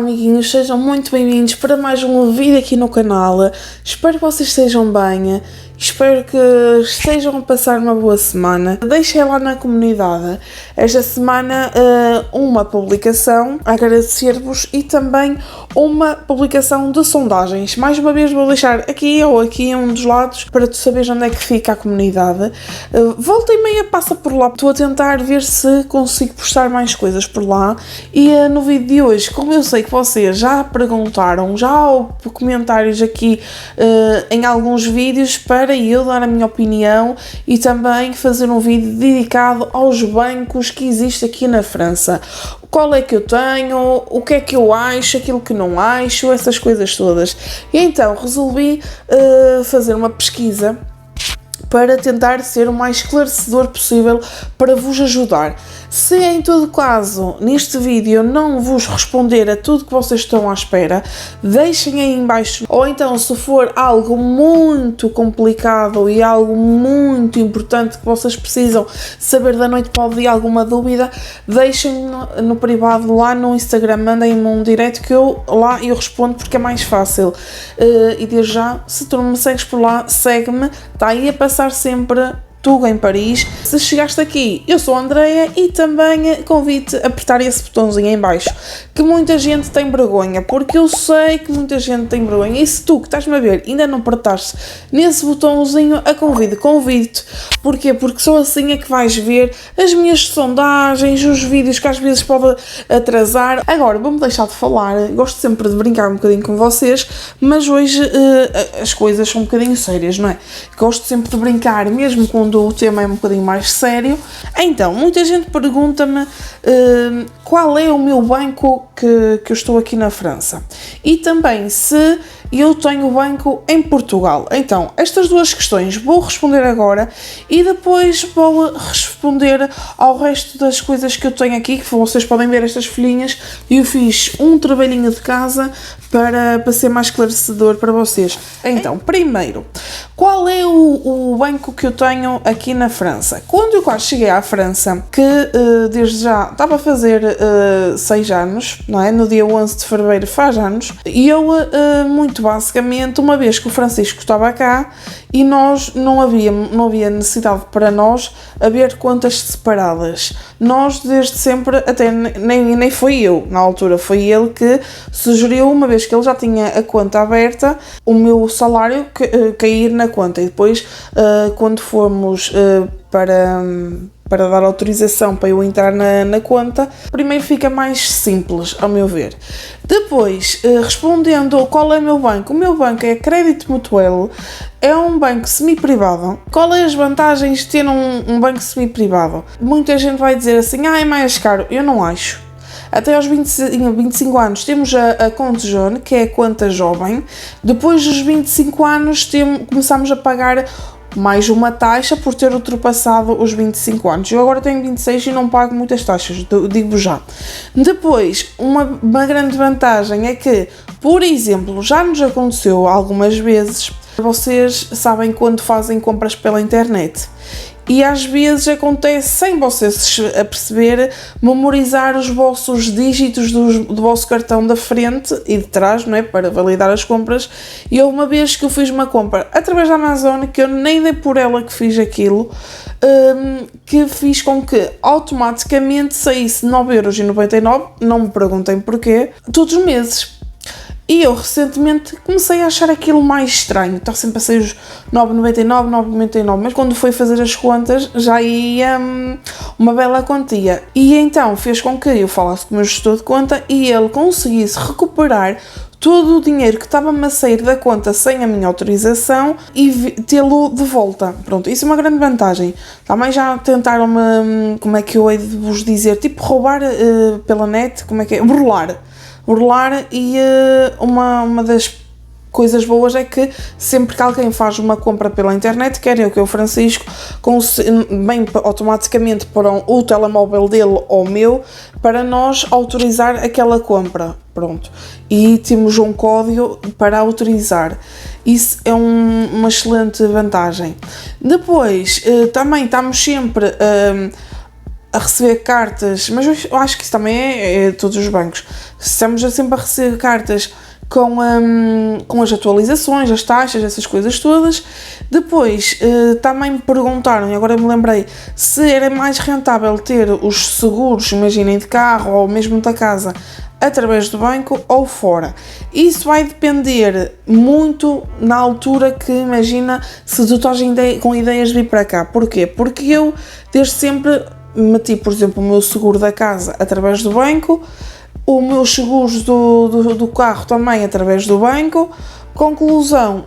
amiguinhos, sejam muito bem-vindos para mais um vídeo aqui no canal. Espero que vocês estejam bem, espero que estejam a passar uma boa semana. Deixei lá na comunidade esta semana uma publicação a agradecer-vos e também uma publicação de sondagens. Mais uma vez vou deixar aqui ou aqui em um dos lados para tu saberes onde é que fica a comunidade. Volta e meia passa por lá, estou a tentar ver se consigo postar mais coisas por lá. E no vídeo de hoje, como eu sei que vocês já perguntaram, já houve comentários aqui em alguns vídeos para eu dar a minha opinião e também fazer um vídeo dedicado aos bancos que existem aqui na França. Qual é que eu tenho, o que é que eu acho, aquilo que não acho, essas coisas todas. E então resolvi fazer uma pesquisa para tentar ser o mais esclarecedor possível para vos ajudar. Se em todo caso neste vídeo eu não vos responder a tudo que vocês estão à espera, deixem aí em baixo, ou então se for algo muito complicado e algo muito importante que vocês precisam saber da noite para o dia, alguma dúvida, deixem no privado lá no Instagram, mandem-me um direct que eu lá eu respondo porque é mais fácil. E desde já, se tu não me segues por lá, segue-me, está aí a passar sempre Tudo em Paris. Se chegaste aqui, eu sou a Andreia e também convido-te a apertar esse botãozinho em baixo, que muita gente tem vergonha, porque eu sei que muita gente tem vergonha, e se tu que estás-me a ver ainda não apertaste nesse botãozinho, convido-te. Porquê? Porque só assim é que vais ver as minhas sondagens, os vídeos que às vezes podem atrasar. Agora, vou-me deixar de falar, gosto sempre de brincar um bocadinho com vocês, mas hoje as coisas são um bocadinho sérias, não é? Gosto sempre de brincar, mesmo quando o tema é um bocadinho mais sério. Então, muita gente pergunta-me qual é o meu banco que eu estou aqui na França e também se eu tenho banco em Portugal. Então, estas duas questões vou responder agora e depois vou responder ao resto das coisas que eu tenho aqui, que vocês podem ver estas folhinhas, e eu fiz um trabalhinho de casa para ser mais esclarecedor para vocês. Então, primeiro, qual é o banco que eu tenho aqui na França? Quando eu quase cheguei à França, que desde já estava a fazer 6 anos, não é? No dia 11 de fevereiro faz anos, e eu, muito basicamente, uma vez que o Francisco estava cá e nós não havia necessidade para nós haver contas separadas. Nós, desde sempre, até nem foi eu, na altura, foi ele que sugeriu, uma vez que ele já tinha a conta aberta, o meu salário cair na conta. E depois, quando fomos para dar autorização para eu entrar na conta, primeiro fica mais simples, ao meu ver. Depois, respondendo qual é o meu banco é Crédito Mutuel, é um banco semi-privado. Qual é as vantagens de ter um banco semi-privado? Muita gente vai dizer assim, é mais caro. Eu não acho. Até aos 25 anos temos a Conte Jeune, que é a conta jovem. Depois dos 25 anos começamos a pagar mais uma taxa por ter ultrapassado os 25 anos. Eu agora tenho 26 e não pago muitas taxas, digo já. Depois, uma grande vantagem é que, por exemplo, já nos aconteceu algumas vezes, vocês sabem quando fazem compras pela internet. E às vezes acontece, sem vocês a perceber, memorizar os vossos dígitos do vosso cartão da frente e de trás, não é? Para validar as compras. E houve uma vez que eu fiz uma compra através da Amazon, que eu nem dei por ela que fiz aquilo, que fiz com que automaticamente saísse 9,99€, não me perguntem porquê, todos os meses. E eu recentemente comecei a achar aquilo mais estranho, está sempre a sair os 9,99, 9,99, mas quando fui fazer as contas já ia uma bela quantia. E então fez com que eu falasse com o meu gestor de conta e ele conseguisse recuperar todo o dinheiro que estava-me a sair da conta sem a minha autorização e tê-lo de volta. Pronto, isso é uma grande vantagem. Também já tentaram-me, como é que eu hei de vos dizer, tipo roubar pela net, como é que é? Burlar, e uma das coisas boas é que sempre que alguém faz uma compra pela internet, quer eu que o Francisco, vem automaticamente para o telemóvel dele ou o meu, para nós autorizar aquela compra. Pronto. E temos um código para autorizar. Isso é uma excelente vantagem. Depois, também estamos sempre a receber cartas, mas eu acho que isso também é todos os bancos. Estamos sempre a receber cartas com as atualizações, as taxas, essas coisas todas. Depois também me perguntaram, e agora me lembrei, se era mais rentável ter os seguros, imaginem, de carro ou mesmo da casa, através do banco ou fora. Isso vai depender muito na altura que, imagina, se tu estás com ideias de vir para cá. Porquê? Porque eu desde sempre meti, por exemplo, o meu seguro da casa através do banco, os meus seguros do carro também através do banco. Conclusão,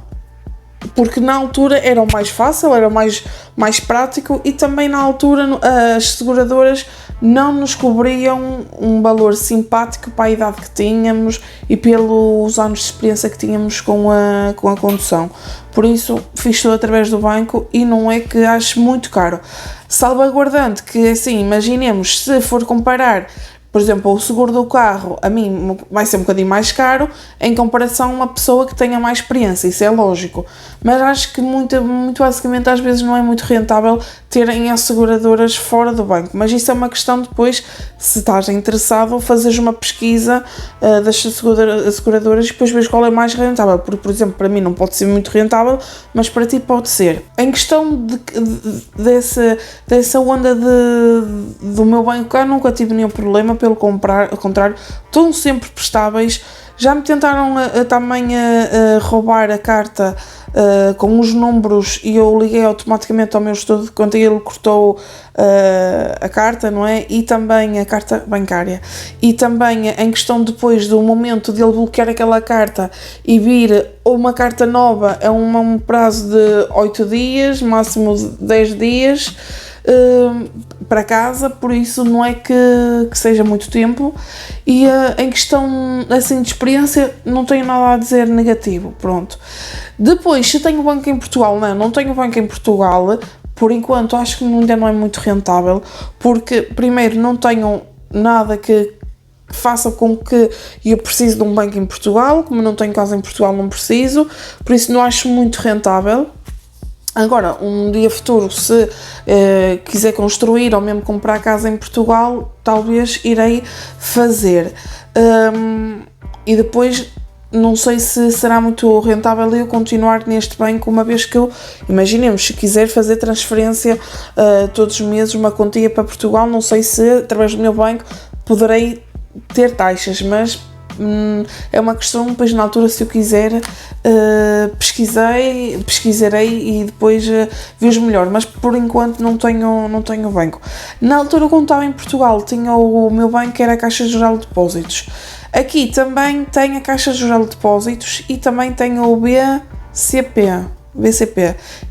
porque na altura era o mais fácil, era o mais prático, e também na altura as seguradoras não nos cobriam um valor simpático para a idade que tínhamos e pelos anos de experiência que tínhamos com a condução. Por isso fiz tudo através do banco e não é que acho muito caro. Salvaguardando que, assim, imaginemos, se for comparar, por exemplo, o seguro do carro, a mim vai ser um bocadinho mais caro em comparação a uma pessoa que tenha mais experiência, isso é lógico. Mas acho que muito basicamente às vezes não é muito rentável terem as seguradoras fora do banco. Mas isso é uma questão depois, se estás interessado, fazeres uma pesquisa das seguradoras e depois vês qual é mais rentável. Porque, por exemplo, para mim não pode ser muito rentável, mas para ti pode ser. Em questão dessa onda do meu banco, eu nunca tive nenhum problema. Pelo contrário, estão sempre prestáveis. Já me tentaram também roubar a carta com os números e eu liguei automaticamente ao meu gestor de conta e ele cortou a carta, não é? E também a carta bancária. E também em questão depois do momento de ele bloquear aquela carta e vir uma carta nova, é um prazo de 8 dias, máximo de 10 dias. Para casa, por isso não é que seja muito tempo. E em questão assim de experiência não tenho nada a dizer negativo, pronto. Depois, se tenho banco em Portugal, não tenho banco em Portugal, por enquanto acho que ainda não é muito rentável, porque primeiro não tenho nada que faça com que eu precise de um banco em Portugal, como não tenho casa em Portugal não preciso, por isso não acho muito rentável. Agora, um dia futuro, se quiser construir ou mesmo comprar casa em Portugal, talvez irei fazer. E depois, não sei se será muito rentável eu continuar neste banco, uma vez que eu, imaginemos, se quiser fazer transferência todos os meses, uma quantia para Portugal, não sei se através do meu banco poderei ter taxas, mas é uma questão, depois na altura, se eu quiser, pesquisarei e depois vejo melhor, mas por enquanto não tenho banco. Na altura, quando estava em Portugal, tinha o meu banco, que era a Caixa Geral de Depósitos. Aqui também tem a Caixa Geral de Depósitos e também tem o BCP,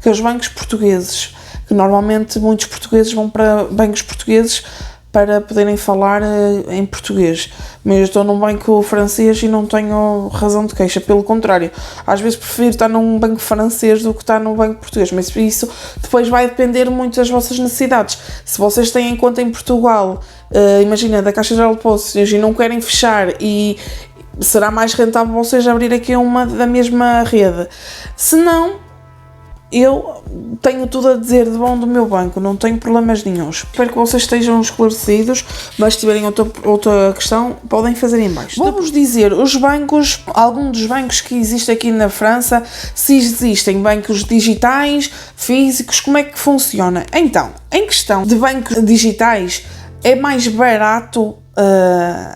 que é os bancos portugueses, que normalmente muitos portugueses vão para bancos portugueses para poderem falar em português. Mas eu estou num banco francês e não tenho razão de queixa, pelo contrário, às vezes prefiro estar num banco francês do que estar num banco português, mas isso depois vai depender muito das vossas necessidades. Se vocês têm conta em Portugal, imagina, da Caixa Geral de Depósitos, e não querem fechar, e será mais rentável vocês abrir aqui uma da mesma rede. Se não, eu tenho tudo a dizer de bom do meu banco, não tenho problemas nenhuns. Espero que vocês estejam esclarecidos, mas se tiverem outra questão, podem fazer em baixo. Vou-vos dizer os bancos, alguns dos bancos que existem aqui na França, se existem bancos digitais, físicos, como é que funciona. Então, em questão de bancos digitais, é mais barato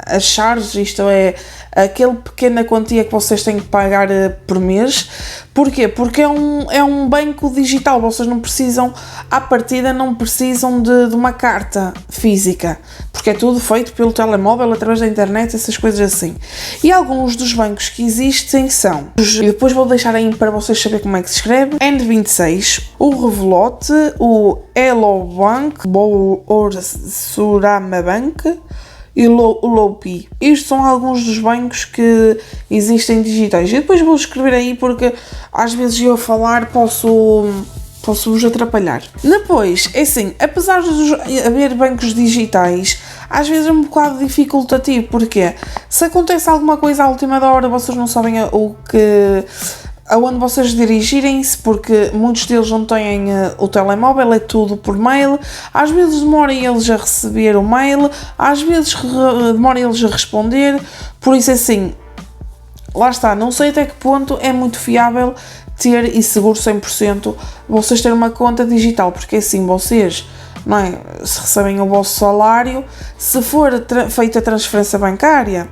as charges, isto é, aquela pequena quantia que vocês têm que pagar por mês. Porquê? Porque é um banco digital, vocês não precisam, à partida não precisam de uma carta física, porque é tudo feito pelo telemóvel, através da internet, essas coisas assim. E alguns dos bancos que existem são, e depois vou deixar aí para vocês saberem como é que se escreve, N26, o Revolut, o Hello Bank, Boursorama Bank e o Loupi. Estes são alguns dos bancos que existem digitais. E depois vou escrever aí porque às vezes eu a falar posso-vos atrapalhar. Depois, é assim, apesar de haver bancos digitais, às vezes é um bocado dificultativo, porque se acontece alguma coisa à última da hora, vocês não sabem aonde vocês dirigirem-se, porque muitos deles não têm o telemóvel, é tudo por mail. Às vezes demora eles a receber o mail, às vezes demora eles a responder, por isso assim, lá está, não sei até que ponto é muito fiável ter e seguro 100% vocês terem uma conta digital, porque assim vocês, não é, se recebem o vosso salário, se for feita a transferência bancária,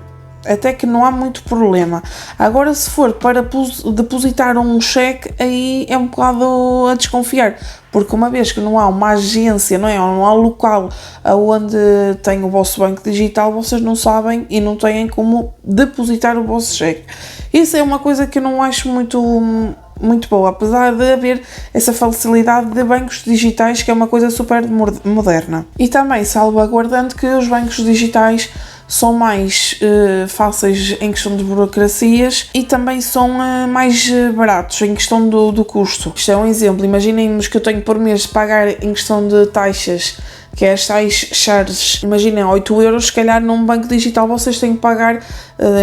até que não há muito problema. Agora, se for para depositar um cheque, aí é um bocado a desconfiar, porque uma vez que não há uma agência, não é, ou não há local onde tem o vosso banco digital, vocês não sabem e não têm como depositar o vosso cheque. Isso é uma coisa que eu não acho muito boa, apesar de haver essa facilidade de bancos digitais, que é uma coisa super moderna. E também salvaguardando que os bancos digitais são mais fáceis em questão de burocracias e também são mais baratos em questão do custo. Isto é um exemplo, imaginem-nos que eu tenho por mês de pagar em questão de taxas, que é as tais charges, imaginem 8 euros, se calhar num banco digital vocês têm que pagar,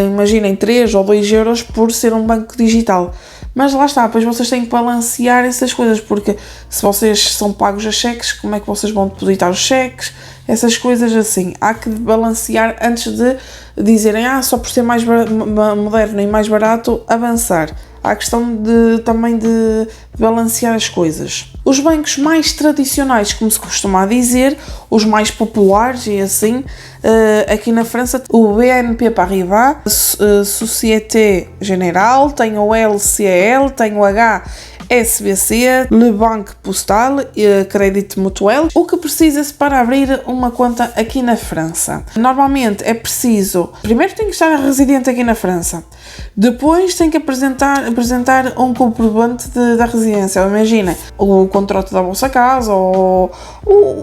imaginem 3 ou 2 euros por ser um banco digital. Mas lá está, pois vocês têm que balancear essas coisas, porque se vocês são pagos a cheques, como é que vocês vão depositar os cheques? Essas coisas assim, há que balancear antes de dizerem, só por ser mais moderno e mais barato, avançar. Há a questão também de balancear as coisas. Os bancos mais tradicionais, como se costuma dizer, os mais populares e assim, aqui na França, o BNP Paribas, Société Générale, tem o LCL, tem o HSBC, Le Banque Postale, Crédit Mutuel. O que precisa-se para abrir uma conta aqui na França? Normalmente é preciso, primeiro tem que estar residente aqui na França, depois tem que apresentar um comprovante da residência. Imaginem, o contrato da vossa casa ou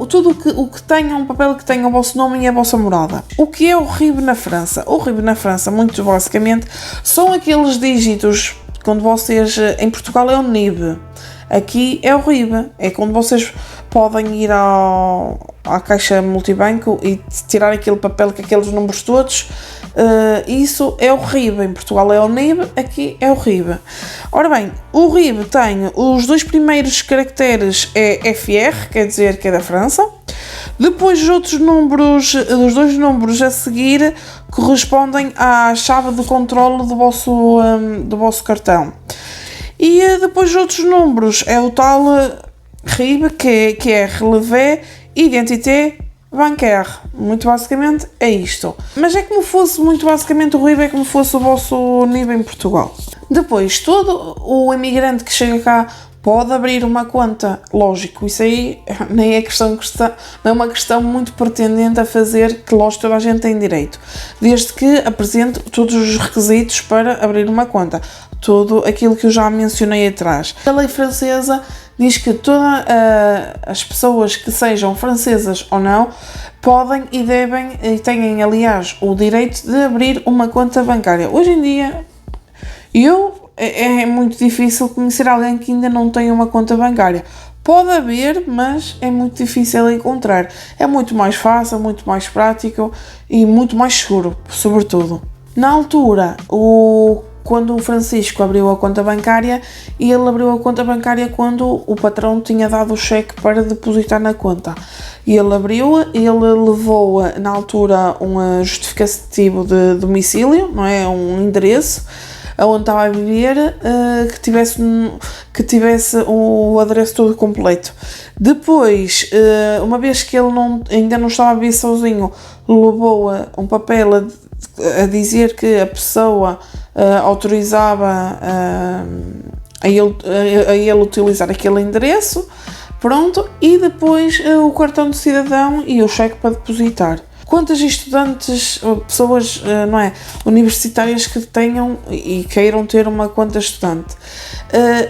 tudo o que tenha, um papel que tenha o vosso nome e a vossa morada. O que é o RIB na França? O RIB na França, muito basicamente, são aqueles dígitos. Quando vocês, em Portugal é o NIB, aqui é o RIB, é quando vocês podem ir à caixa multibanco e tirar aquele papel com aqueles números todos, isso é o RIB, em Portugal é o NIB, aqui é o RIB. Ora bem, o RIB tem os dois primeiros caracteres é FR, quer dizer que é da França, depois os outros números, os dois números a seguir correspondem à chave de controle do vosso cartão. E depois os outros números é o tal RIB, que é Relevé Identité Bancaire. Muito basicamente é isto. Mas é como fosse, muito basicamente, o RIB é como fosse o vosso NIB em Portugal. Depois, todo o imigrante que chega cá pode abrir uma conta, lógico, isso aí nem é não é uma questão muito pretendente a fazer, que lógico toda a gente tem direito, desde que apresente todos os requisitos para abrir uma conta, tudo aquilo que eu já mencionei atrás. A lei francesa diz que todas as pessoas que sejam francesas ou não podem e devem, e têm aliás o direito de abrir uma conta bancária. Hoje em dia, é muito difícil conhecer alguém que ainda não tem uma conta bancária. Pode haver, mas é muito difícil encontrar. É muito mais fácil, muito mais prático e muito mais seguro, sobretudo. Na altura, quando o Francisco abriu a conta bancária, ele abriu a conta bancária quando o patrão tinha dado o cheque para depositar na conta. Ele abriu-a, ele levou na altura um justificativo de domicílio, não é? Um endereço onde estava a viver, que tivesse o adereço todo completo. Depois, uma vez que ele ainda não estava a viver sozinho, levou um papel a dizer que a pessoa autorizava a ele utilizar aquele endereço, pronto, e depois o cartão de cidadão e o cheque para depositar. Quantos estudantes, pessoas, não é, universitárias que tenham e queiram ter uma conta estudante,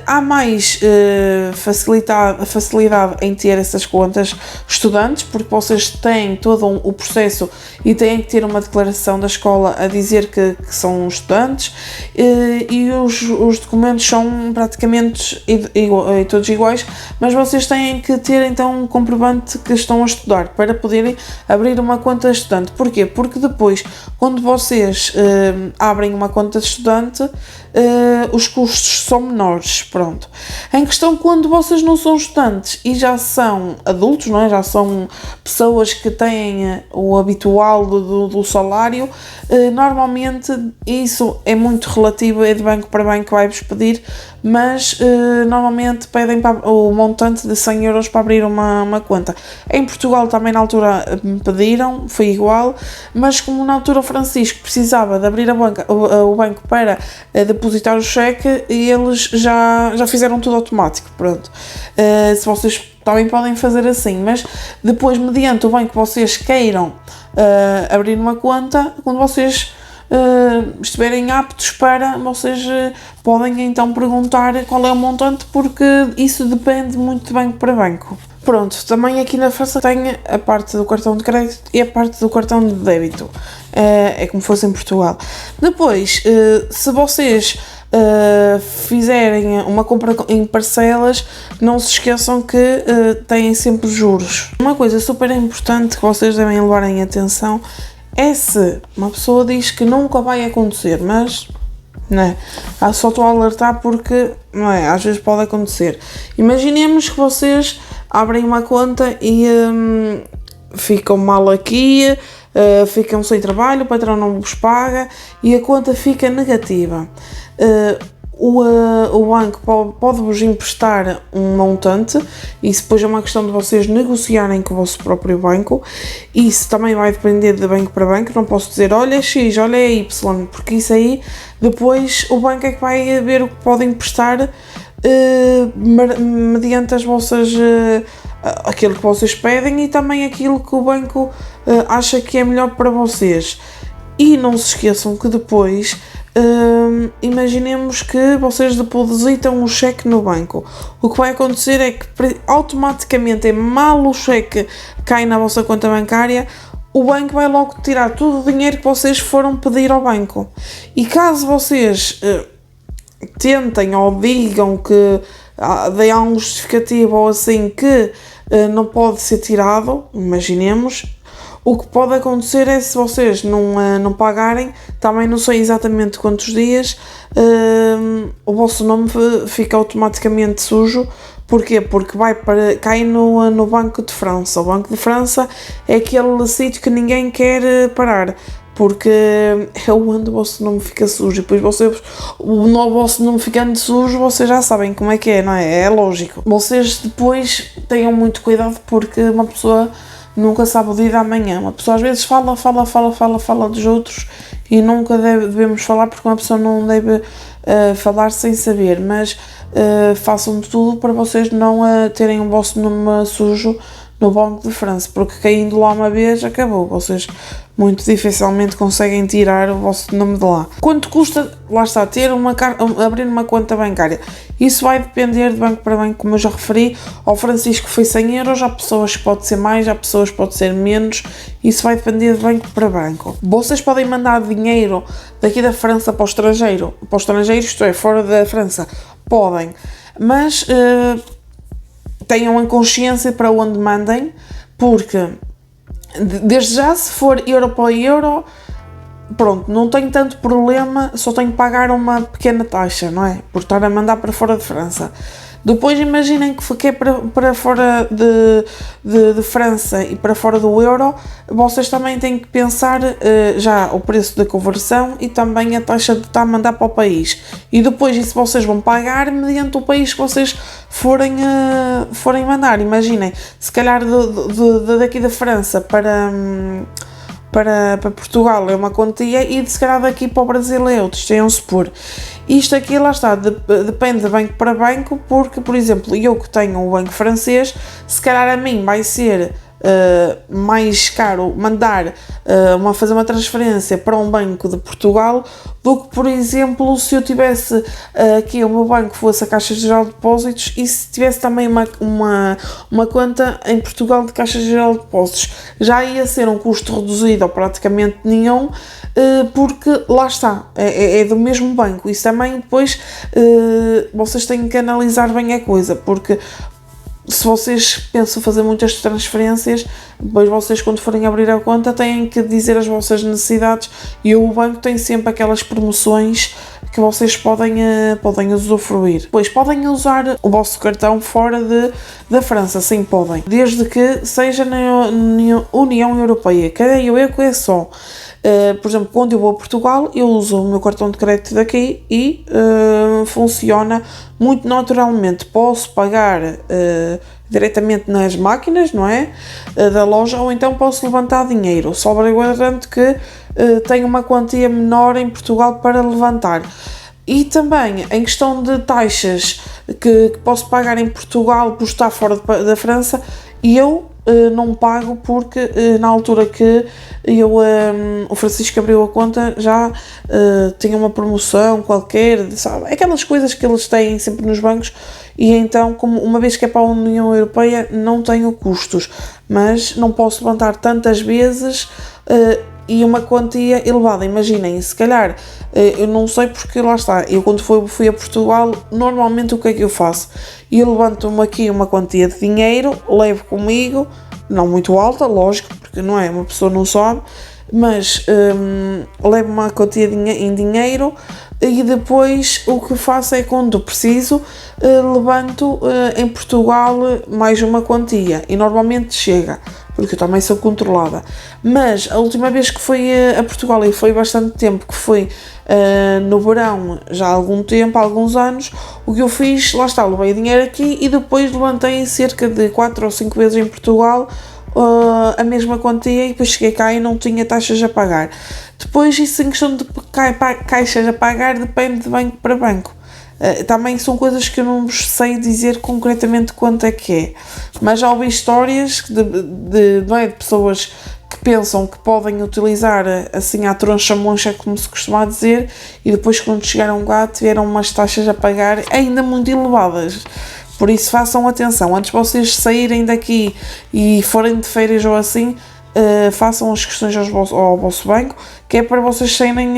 há mais facilidade em ter essas contas estudantes, porque vocês têm todo o processo e têm que ter uma declaração da escola a dizer que são estudantes, e os documentos são praticamente todos iguais, mas vocês têm que ter então um comprovante que estão a estudar para poderem abrir uma conta estudante. Porquê? Porque depois, quando vocês abrem uma conta de estudante, os custos são menores, pronto. Em questão, quando vocês não são estudantes e já são adultos, não é? Já são pessoas que têm o habitual do salário, normalmente isso é muito relativo, é de banco para banco que vai-vos pedir, mas normalmente pedem o montante de 100 euros para abrir uma conta. Em Portugal também na altura me pediram, foi igual, mas como na altura o Francisco precisava de abrir o banco para depositar o cheque, e eles já fizeram tudo automático, pronto. Se vocês também podem fazer assim, mas depois, mediante o banco que vocês queiram abrir uma conta, quando vocês estiverem aptos para, vocês podem então perguntar qual é o montante, porque isso depende muito de banco para banco. Pronto, também aqui na França tem a parte do cartão de crédito e a parte do cartão de débito, é como fosse em Portugal. Depois, se vocês fizerem uma compra em parcelas, não se esqueçam que têm sempre juros. Uma coisa super importante que vocês devem levar em atenção é se uma pessoa diz que nunca vai acontecer, mas não é? Só estou a alertar porque não é? Às vezes pode acontecer. Imaginemos que vocês abrem uma conta e ficam mal aqui, ficam sem trabalho, o patrão não vos paga e a conta fica negativa. O banco pode-vos emprestar um montante, e isso depois é uma questão de vocês negociarem com o vosso próprio banco. Isso também vai depender de banco para banco, não posso dizer olha X, olha Y, porque isso aí depois o banco é que vai ver o que pode emprestar mediante as vossas aquilo que vocês pedem e também aquilo que o banco acha que é melhor para vocês. E não se esqueçam que depois imaginemos que vocês depositam o cheque no banco. O que vai acontecer é que automaticamente, mal o cheque cai na vossa conta bancária, o banco vai logo tirar todo o dinheiro que vocês foram pedir ao banco. E caso vocês tentem ou digam que deem um justificativo ou assim que não pode ser tirado, imaginemos, o que pode acontecer é, se vocês não pagarem, também não sei exatamente quantos dias, o vosso nome fica automaticamente sujo. Porquê? Porque cai no Banco de França. O Banco de França é aquele sítio que ninguém quer parar, porque é onde o vosso nome fica sujo. E depois o vosso nome ficando sujo, vocês já sabem como é que é, não é? É lógico. Vocês depois tenham muito cuidado, porque uma pessoa nunca sabe o dia da manhã. Uma pessoa às vezes fala dos outros e nunca devemos falar, porque uma pessoa não deve falar sem saber, mas façam de tudo para vocês não terem o vosso nome sujo no Banco de França, porque caindo lá uma vez acabou, vocês muito dificilmente conseguem tirar o vosso nome de lá. Quanto custa, lá está, abrir uma conta bancária? Isso vai depender de banco para banco, como eu já referi. Ao Francisco foi 100 euros, há pessoas que pode ser mais, há pessoas que pode ser menos, isso vai depender de banco para banco. Vocês podem mandar dinheiro daqui da França para o estrangeiro, isto é, fora da França, podem, mas tenham a consciência para onde mandem, porque desde já, se for euro para euro, pronto, não tenho tanto problema, só tenho que pagar uma pequena taxa, não é? Por estar a mandar para fora de França. Depois imaginem que é para fora de França e para fora do euro, vocês também têm que pensar já o preço da conversão e também a taxa de estar a mandar para o país. E depois isso vocês vão pagar mediante o país que vocês forem mandar. Imaginem, se calhar daqui da França para Portugal é uma quantia e se calhar daqui para o Brasil é outra, isto é um supor. Isto aqui, lá está, depende de banco para banco, porque, por exemplo, eu que tenho o banco francês, se calhar a mim vai ser mais caro fazer uma transferência para um banco de Portugal do que, por exemplo, se eu tivesse aqui o meu banco fosse a Caixa Geral de Depósitos e se tivesse também uma conta em Portugal de Caixa Geral de Depósitos. Já ia ser um custo reduzido ou praticamente nenhum, porque lá está, é do mesmo banco. Isso também depois vocês têm que analisar bem a coisa, porque se vocês pensam fazer muitas transferências, depois vocês, quando forem abrir a conta, têm que dizer as vossas necessidades, e o banco tem sempre aquelas promoções que vocês podem usufruir. Depois, podem usar o vosso cartão fora da França, sim, podem, desde que seja na União Europeia. Creio eu que é só. Por exemplo, quando eu vou a Portugal, eu uso o meu cartão de crédito daqui e funciona muito naturalmente. Posso pagar diretamente nas máquinas, não é? Da loja, ou então posso levantar dinheiro, salvaguardando que tenho uma quantia menor em Portugal para levantar. E também, em questão de taxas que posso pagar em Portugal por estar fora da França, eu não pago porque na altura que o Francisco abriu a conta já tinha uma promoção qualquer, sabe? Aquelas coisas que eles têm sempre nos bancos, e então, como uma vez que é para a União Europeia, não tenho custos, mas não posso levantar tantas vezes e uma quantia elevada. Imaginem, se calhar, eu não sei porque lá está, eu quando fui a Portugal, normalmente o que é que eu faço? Eu levanto-me aqui uma quantia de dinheiro, levo comigo, não muito alta, lógico, porque não é, uma pessoa não sabe, mas levo uma quantia em dinheiro e depois o que faço é, quando preciso, levanto em Portugal mais uma quantia e normalmente chega, porque eu também sou controlada. Mas a última vez que fui a Portugal, e foi bastante tempo que fui, no verão, já há algum tempo, há alguns anos, o que eu fiz, lá está, levei dinheiro aqui e depois levantei cerca de 4 ou 5 vezes em Portugal a mesma quantia, e depois cheguei cá e não tinha taxas a pagar. Depois, isso em questão de caixas a pagar depende de banco para banco. Também são coisas que eu não vos sei dizer concretamente quanto é que é, mas já ouvi histórias não é, de pessoas que pensam que podem utilizar assim à troncha-moncha, como se costuma dizer, e depois quando chegaram lá tiveram umas taxas a pagar ainda muito elevadas. Por isso façam atenção, antes de vocês saírem daqui e forem de férias ou assim, façam as questões ao vosso banco, que é para vocês serem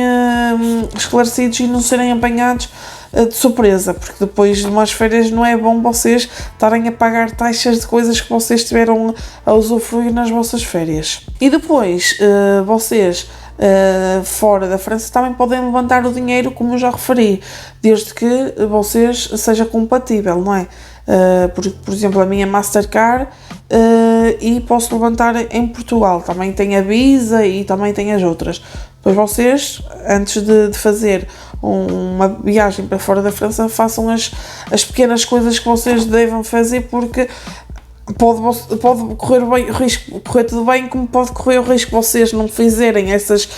esclarecidos e não serem apanhados de surpresa, porque depois de umas férias não é bom vocês estarem a pagar taxas de coisas que vocês tiveram a usufruir nas vossas férias. E depois, vocês fora da França também podem levantar o dinheiro, como eu já referi, desde que vocês seja compatível, não é? Por exemplo, a minha Mastercard, e posso levantar em Portugal, também tem a Visa e também tem as outras. Pois vocês, antes de fazer uma viagem para fora da França, façam as pequenas coisas que vocês devem fazer, porque pode correr o risco, correr tudo bem, como pode correr o risco de vocês não fizerem essas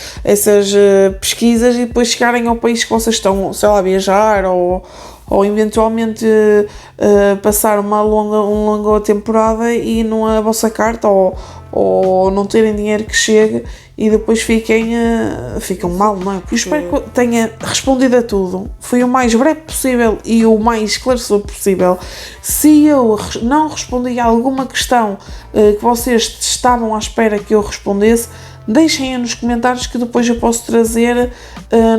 pesquisas e depois chegarem ao país que vocês estão, sei lá, a viajar, ou eventualmente passar uma longa temporada e não a vossa carta, ou não terem dinheiro que chegue e depois ficam mal, não é? Eu espero que tenha respondido a tudo. Foi o mais breve possível e o mais esclarecedor possível. Se eu não respondi a alguma questão que vocês estavam à espera que eu respondesse, deixem aí nos comentários, que depois eu posso trazer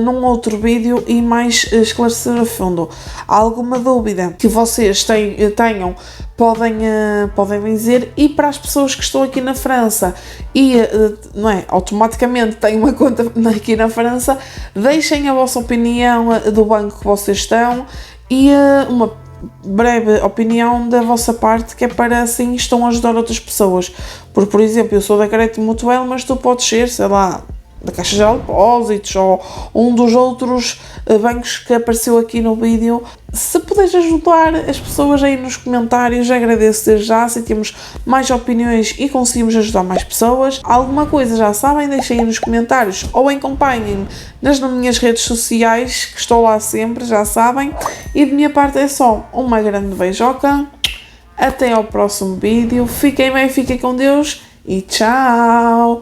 num outro vídeo e mais esclarecer a fundo. Há alguma dúvida que vocês tenham, podem dizer. E para as pessoas que estão aqui na França e não é, automaticamente têm uma conta aqui na França, deixem a vossa opinião do banco que vocês estão e uma breve opinião da vossa parte, que é para assim estão a ajudar outras pessoas. Por exemplo, eu sou da Crédito Mutuel, mas tu podes ser, sei lá, da Caixa Geral de Depósitos ou um dos outros bancos que apareceu aqui no vídeo. Se puderes ajudar as pessoas aí nos comentários, agradeço desde já. Se temos mais opiniões e conseguimos ajudar mais pessoas, alguma coisa já sabem, deixem aí nos comentários ou acompanhem-me nas minhas redes sociais, que estou lá sempre, já sabem. E de minha parte é só uma grande beijoca, até ao próximo vídeo, fiquem bem, fiquem com Deus e tchau!